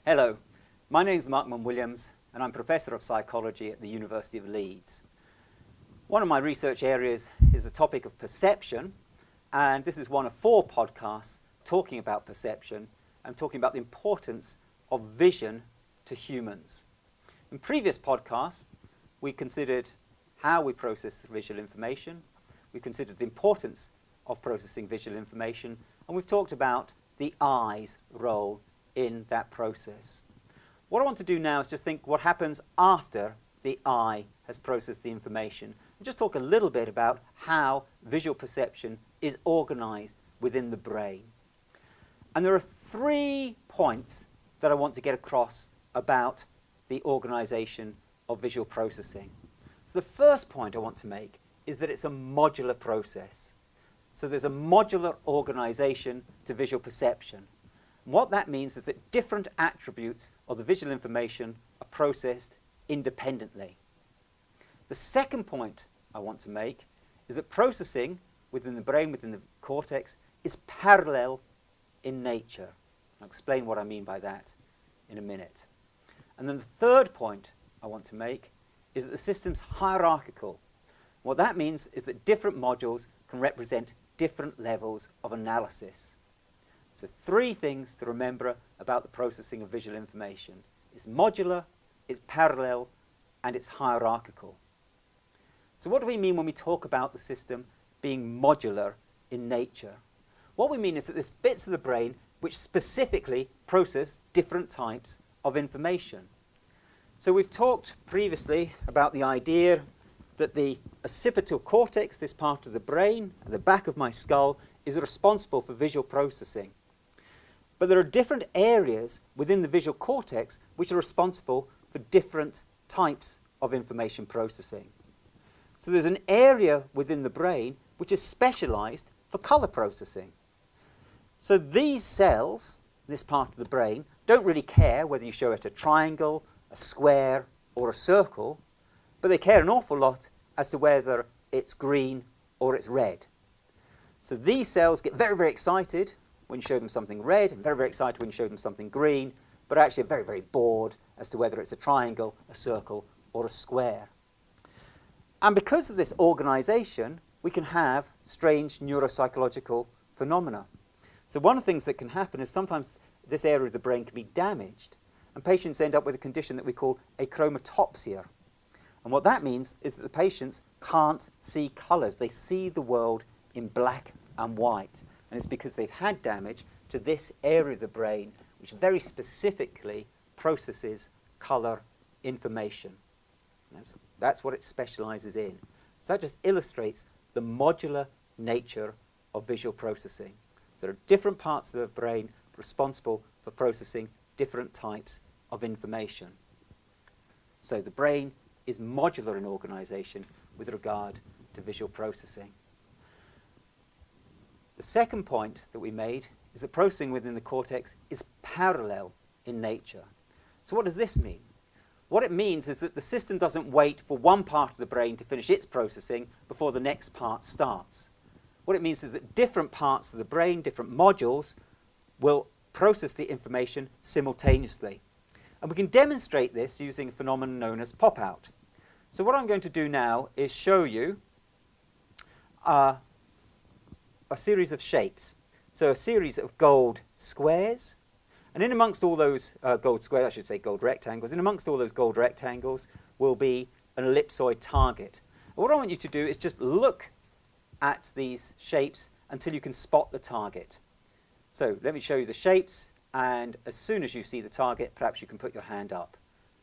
Hello, my name is Mark Williams and I'm Professor of Psychology at the University of Leeds. One of my research areas is the topic of perception, and this is one of 4 podcasts talking about perception and talking about the importance of vision to humans. In previous podcasts, we considered how we process visual information, we considered the importance of processing visual information, and we've talked about the eye's role in that process. What I want to do now is just think what happens after the eye has processed the information, and just talk a little bit about how visual perception is organized within the brain. And there are 3 points that I want to get across about the organization of visual processing. So the first point I want to make is that it's a modular process. So there's a modular organization to visual perception. And what that means is that different attributes of the visual information are processed independently. The second point I want to make is that processing within the brain, within the cortex, is parallel in nature. I'll explain what I mean by that in a minute. And then the third point I want to make is that the system's hierarchical. What that means is that different modules can represent different levels of analysis. So 3 things to remember about the processing of visual information. It's modular, it's parallel, and it's hierarchical. So what do we mean when we talk about the system being modular in nature? What we mean is that there's bits of the brain which specifically process different types of information. So we've talked previously about the idea that the occipital cortex, this part of the brain at the back of my skull, is responsible for visual processing. But there are different areas within the visual cortex which are responsible for different types of information processing. So there's an area within the brain which is specialized for color processing. So these cells, this part of the brain, don't really care whether you show it a triangle, a square, or a circle, but they care an awful lot as to whether it's green or it's red. So these cells get very, very excited when you show them something red, and very, very excited when you show them something green, but actually are very, very bored as to whether it's a triangle, a circle, or a square. And because of this organization, we can have strange neuropsychological phenomena. So one of the things that can happen is sometimes this area of the brain can be damaged, and patients end up with a condition that we call achromatopsia. And what that means is that the patients can't see colors. They see the world in black and white. And it's because they've had damage to this area of the brain which very specifically processes color information. That's what it specializes in. So that just illustrates the modular nature of visual processing. There are different parts of the brain responsible for processing different types of information. So the brain is modular in organization with regard to visual processing. The second point that we made is that processing within the cortex is parallel in nature. So what does this mean? What it means is that the system doesn't wait for one part of the brain to finish its processing before the next part starts. What it means is that different parts of the brain, different modules, will process the information simultaneously. And we can demonstrate this using a phenomenon known as pop-out. So what I'm going to do now is show you a series of shapes. So a series of gold squares, and in amongst all those gold squares, I should say gold rectangles, in amongst all those gold rectangles will be an ellipsoid target. And what I want you to do is just look at these shapes until you can spot the target. So let me show you the shapes, and as soon as you see the target, perhaps you can put your hand up.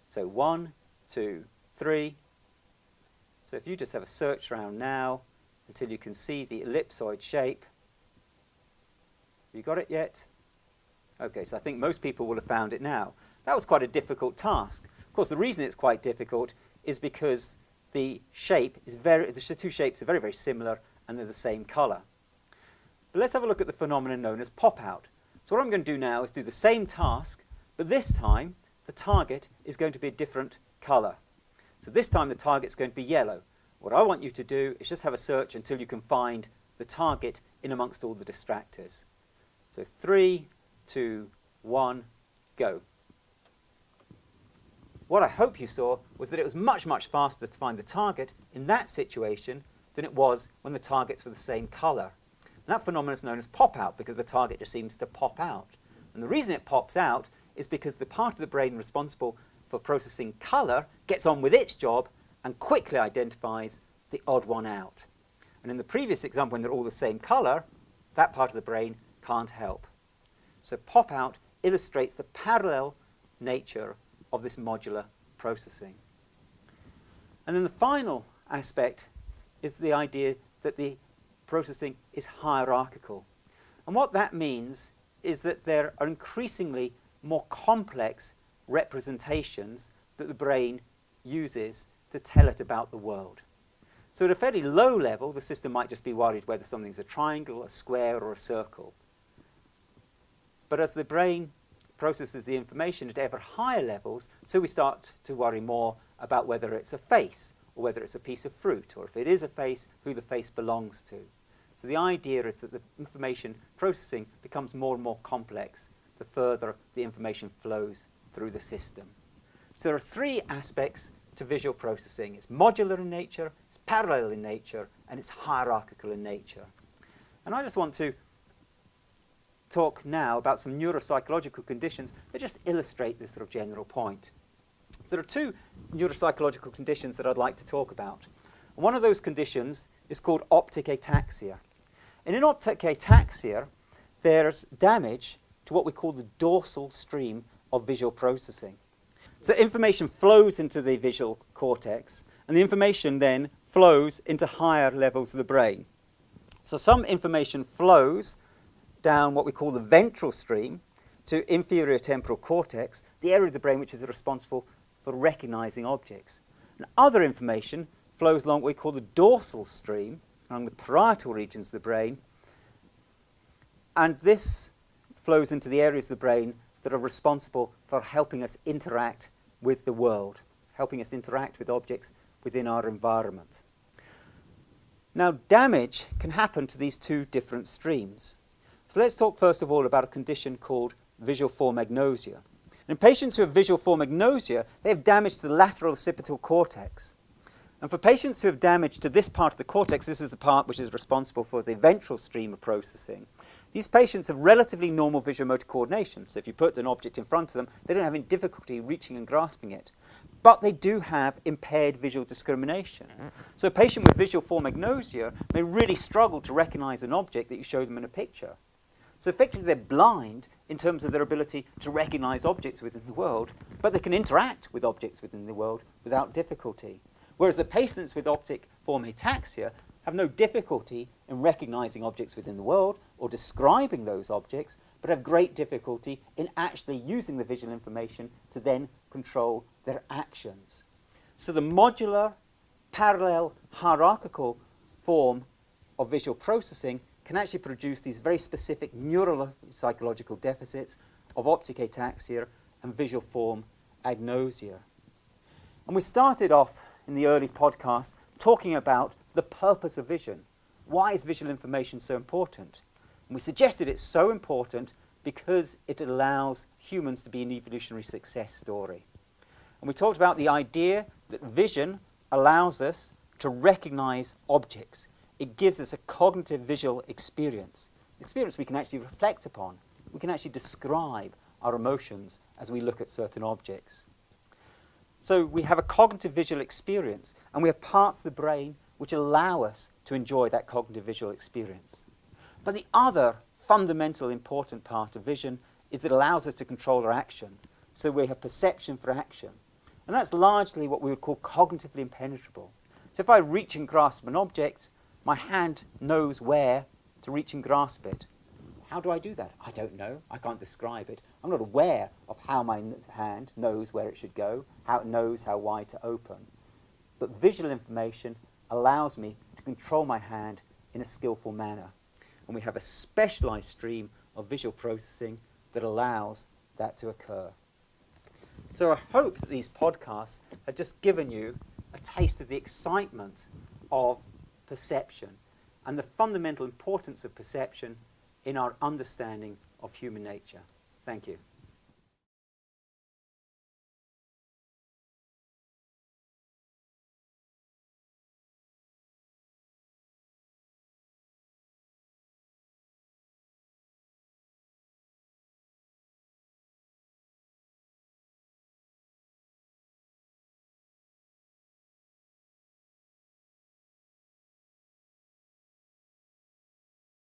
So 1, 2, 3. So if you just have a search round now until you can see the ellipsoid shape. Have you got it yet? Okay, so I think most people will have found it now. That was quite a difficult task. Of course, the reason it's quite difficult is because the two shapes are very, very similar and they're the same color. But let's have a look at the phenomenon known as pop-out. So what I'm going to do now is do the same task, but this time the target is going to be a different color. So this time the target's going to be yellow. What I want you to do is just have a search until you can find the target in amongst all the distractors. So 3, 2, 1, go. what I hope you saw was that it was much, much faster to find the target in that situation than it was when the targets were the same colour. And that phenomenon is known as pop-out, because the target just seems to pop out. And the reason it pops out is because the part of the brain responsible for processing colour gets on with its job and quickly identifies the odd one out. And in the previous example, when they're all the same colour, that part of the brain can't help. So pop-out illustrates the parallel nature of this modular processing. And then the final aspect is the idea that the processing is hierarchical. And what that means is that there are increasingly more complex representations that the brain uses to tell it about the world. So at a fairly low level, the system might just be worried whether something's a triangle, a square, or a circle. But as the brain processes the information at ever higher levels, so we start to worry more about whether it's a face, or whether it's a piece of fruit, or if it is a face, who the face belongs to. So the idea is that the information processing becomes more and more complex the further the information flows through the system. So there are three aspects to visual processing. It's modular in nature, it's parallel in nature, and it's hierarchical in nature. And I just want to talk now about some neuropsychological conditions that just illustrate this sort of general point. There are two neuropsychological conditions that I'd like to talk about. One of those conditions is called optic ataxia. And in optic ataxia, there's damage to what we call the dorsal stream of visual processing. So information flows into the visual cortex, and the information then flows into higher levels of the brain. So some information flows down what we call the ventral stream to inferior temporal cortex, the area of the brain which is responsible for recognizing objects. And other information flows along what we call the dorsal stream, along the parietal regions of the brain, and this flows into the areas of the brain that are responsible for helping us interact with the world, helping us interact with objects within our environment. Now, damage can happen to these two different streams. So let's talk first of all about a condition called visual form agnosia. In patients who have visual form agnosia, they have damage to the lateral occipital cortex. And for patients who have damage to this part of the cortex, this is the part which is responsible for the ventral stream of processing, these patients have relatively normal visual motor coordination. So if you put an object in front of them, they don't have any difficulty reaching and grasping it. But they do have impaired visual discrimination. So a patient with visual form agnosia may really struggle to recognize an object that you show them in a picture. So effectively they're blind in terms of their ability to recognize objects within the world, but they can interact with objects within the world without difficulty. Whereas the patients with optic form ataxia have no difficulty in recognizing objects within the world or describing those objects, but have great difficulty in actually using the visual information to then control their actions. So the modular, parallel, hierarchical form of visual processing can actually produce these very specific neuropsychological deficits of optic ataxia and visual form agnosia. And we started off in the early podcast talking about the purpose of vision. Why is visual information so important? And we suggested it's so important because it allows humans to be an evolutionary success story. And we talked about the idea that vision allows us to recognize objects. It gives us a cognitive visual experience we can actually reflect upon. We can actually describe our emotions as we look at certain objects. So we have a cognitive visual experience, and we have parts of the brain which allow us to enjoy that cognitive visual experience. But the other fundamental important part of vision is that it allows us to control our action. So we have perception for action. And that's largely what we would call cognitively impenetrable. So if I reach and grasp an object, my hand knows where to reach and grasp it. How do I do that? I don't know. I can't describe it. I'm not aware of how my hand knows where it should go, how it knows how wide to open. But visual information allows me to control my hand in a skillful manner. And we have a specialized stream of visual processing that allows that to occur. So I hope that these podcasts have just given you a taste of the excitement of perception and the fundamental importance of perception in our understanding of human nature. Thank you.